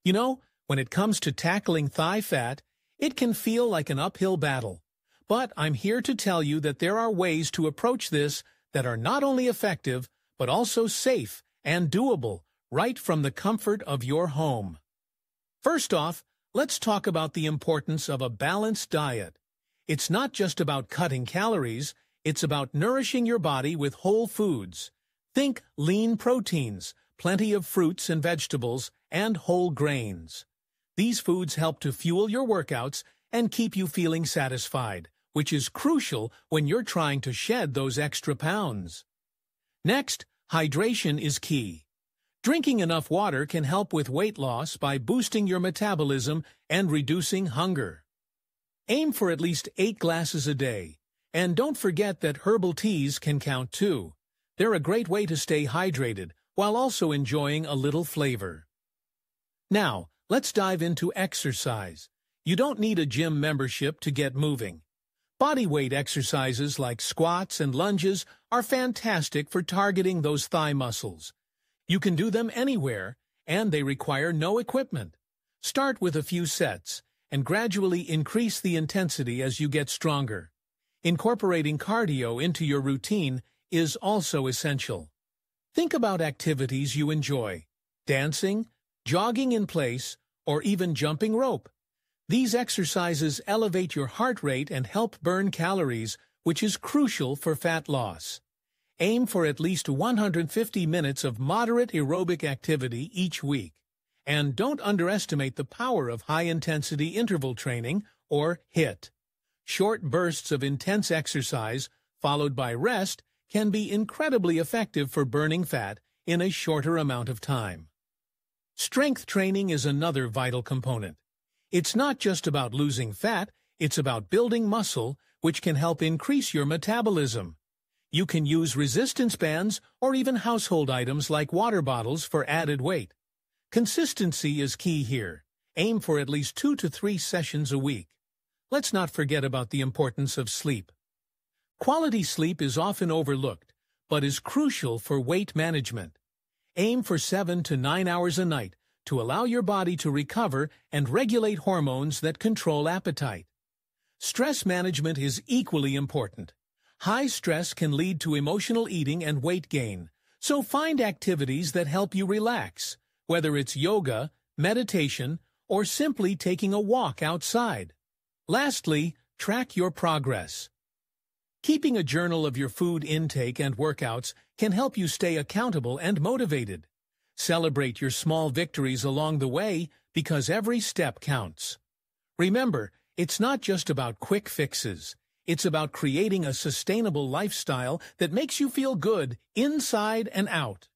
You know, when it comes to tackling thigh fat, it can feel like an uphill battle. But I'm here to tell you that there are ways to approach this that are not only effective, but also safe and doable, right from the comfort of your home. First off, let's talk about the importance of a balanced diet. It's not just about cutting calories, it's about nourishing your body with whole foods. Think lean proteins, plenty of fruits and vegetables, and whole grains. These foods help to fuel your workouts and keep you feeling satisfied, which is crucial when you're trying to shed those extra pounds. Next, hydration is key. Drinking enough water can help with weight loss by boosting your metabolism and reducing hunger. Aim for at least 8 glasses a day, and don't forget that herbal teas can count too. They're a great way to stay hydrated while also enjoying a little flavor. Now, let's dive into exercise. You don't need a gym membership to get moving. Bodyweight exercises like squats and lunges are fantastic for targeting those thigh muscles. You can do them anywhere, and they require no equipment. Start with a few sets, and gradually increase the intensity as you get stronger. Incorporating cardio into your routine is also essential. Think about activities you enjoy: dancing, jogging in place, or even jumping rope. These exercises elevate your heart rate and help burn calories, which is crucial for fat loss. Aim for at least 150 minutes of moderate aerobic activity each week. And don't underestimate the power of high-intensity interval training, or HIIT. Short bursts of intense exercise, followed by rest, can be incredibly effective for burning fat in a shorter amount of time. Strength training is another vital component. It's not just about losing fat, it's about building muscle, which can help increase your metabolism. You can use resistance bands or even household items like water bottles for added weight. Consistency is key here. Aim for at least 2 to 3 sessions a week. Let's not forget about the importance of sleep. Quality sleep is often overlooked, but is crucial for weight management. Aim for 7 to 9 hours a night to allow your body to recover and regulate hormones that control appetite. Stress management is equally important. High stress can lead to emotional eating and weight gain, so find activities that help you relax, whether it's yoga, meditation, or simply taking a walk outside. Lastly, track your progress. Keeping a journal of your food intake and workouts can help you stay accountable and motivated. Celebrate your small victories along the way because every step counts. Remember, it's not just about quick fixes. It's about creating a sustainable lifestyle that makes you feel good inside and out.